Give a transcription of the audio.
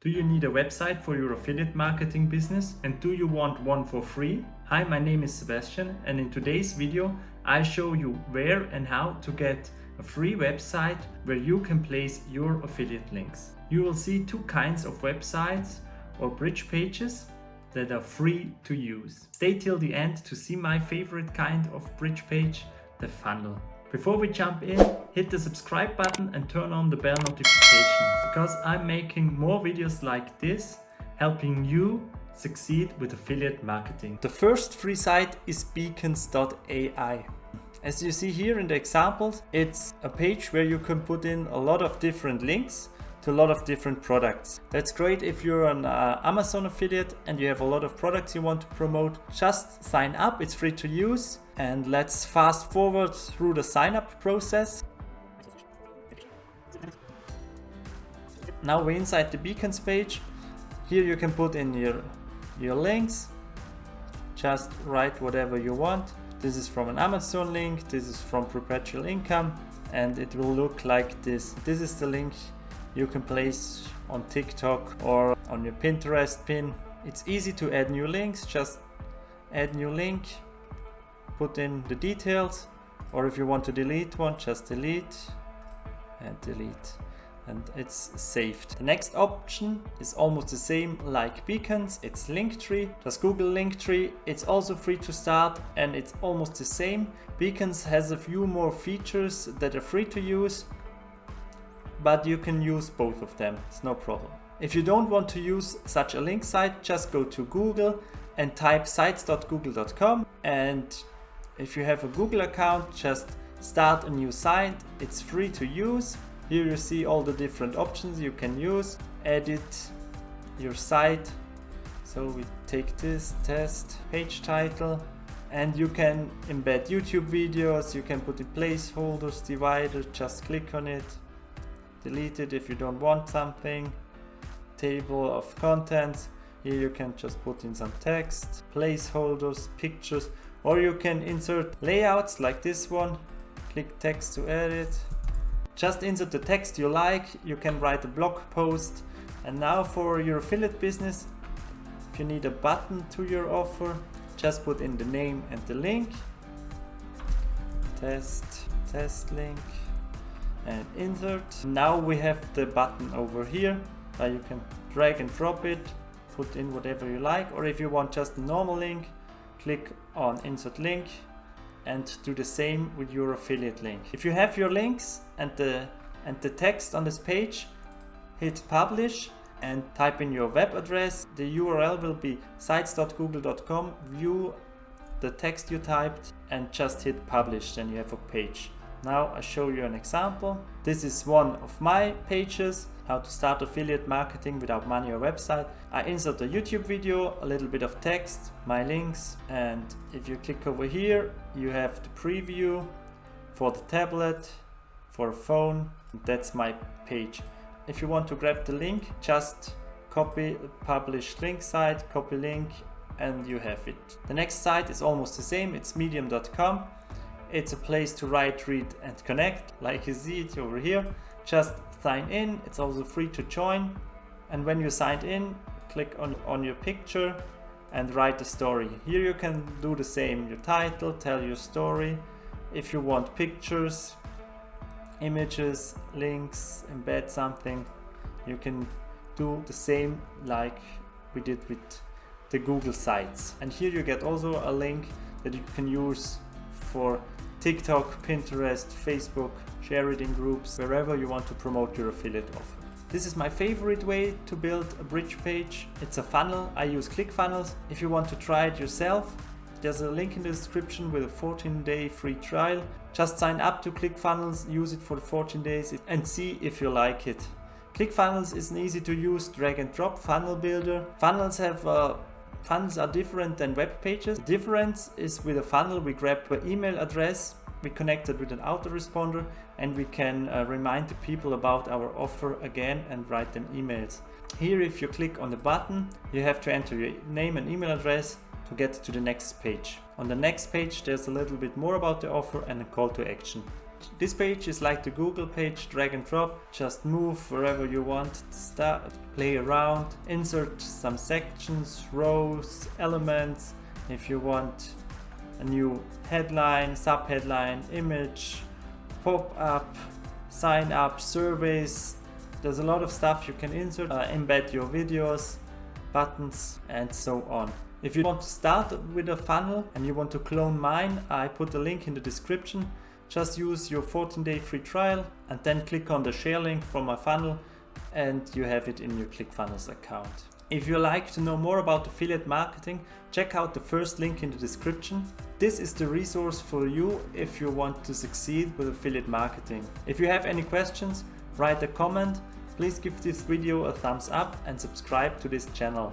Do you need a website for your affiliate marketing business, and do you want one for free? Hi, my name is Sebastian, and in today's video I show you where and how to get a free website where you can place your affiliate links. You will see two kinds of websites or bridge pages that are free to use. Stay till the end to see my favorite kind of bridge page, the funnel. Before we jump in, hit the subscribe button and turn on the bell notification, because I'm making more videos like this, helping you succeed with affiliate marketing. The first free site is beacons.ai. As you see here in the examples, it's a page where you can put in a lot of different links to a lot of different products. That's great if you're an Amazon affiliate and you have a lot of products you want to promote. Just sign up, it's free to use. And let's fast forward through the sign up process. Now we're inside the Beacons page. Here you can put in your links. Just write whatever you want. This is from an Amazon link, this is from Perpetual Income, and it will look like this. This is the link you can place on TikTok or on your Pinterest pin. It's easy to add new links. Just add new link, put in the details, or if you want to delete one, just delete and delete, and it's saved. The next option is almost the same like Beacons. It's Linktree. Just Google Linktree. It's also free to start and it's almost the same. Beacons has a few more features that are free to use, but you can use both of them, it's no problem. If you don't want to use such a link site, just go to Google and type sites.google.com, and if you have a Google account, just start a new site. It's free to use. Here you see all the different options you can use. Edit your site. So we take this test page title, and you can embed YouTube videos, you can put in placeholders, divider, just click on it. Delete it if you don't want something. Table of contents. Here you can just put in some text, placeholders, pictures, or you can insert layouts like this one. Click text to edit. Just insert the text you like. You can write a blog post. And now for your affiliate business, if you need a button to your offer, just put in the name and the link. Test link. And insert. Now we have the button over here, where you can drag and drop it, put in whatever you like, or if you want just a normal link, click on insert link and do the same with your affiliate link. If you have your links and the text on this page, hit publish and type in your web address. The URL will be sites.google.com. View the text you typed and just hit publish, then you have a page. Now I show you an example. This is one of my pages, how to start affiliate marketing without money or website. I insert a YouTube video, a little bit of text, my links, and if you click over here, you have the preview for the tablet, for a phone. That's my page. If you want to grab the link, just copy the published link site, copy link, and you have it. The next site is almost the same. It's medium.com. It's a place to write, read, and connect, like you see it over here. Just sign in. It's also free to join. And when you signed in, click on your picture and write a story. Here you can do the same. Your title, tell your story. If you want pictures, images, links, embed something, you can do the same like we did with the Google sites. And here you get also a link that you can use for TikTok, Pinterest, Facebook, share it in groups, wherever you want to promote your affiliate offer. This is my favorite way to build a bridge page. It's a funnel. I use ClickFunnels. If you want to try it yourself, there's a link in the description with a 14-day free trial. Just sign up to ClickFunnels, use it for 14 days and see if you like it. ClickFunnels is an easy to use drag and drop funnel builder. Funnels are different than web pages. The difference is with a funnel, we grab an email address, we connect it with an autoresponder, and we can remind the people about our offer again and write them emails. Here, if you click on the button, you have to enter your name and email address to get to the next page. On the next page, there's a little bit more about the offer and a call to action. This page is like the Google page, drag and drop, just move wherever you want to start, play around, insert some sections, rows, elements. If you want a new headline, sub-headline, image, pop-up, sign up, surveys. There's a lot of stuff you can insert, embed your videos, buttons, and so on. If you want to start with a funnel and you want to clone mine, I put a link in the description. Just use your 14-day free trial and then click on the share link from my funnel and you have it in your ClickFunnels account. If you like to know more about affiliate marketing, check out the first link in the description. This is the resource for you if you want to succeed with affiliate marketing. If you have any questions, write a comment. Please give this video a thumbs up and subscribe to this channel.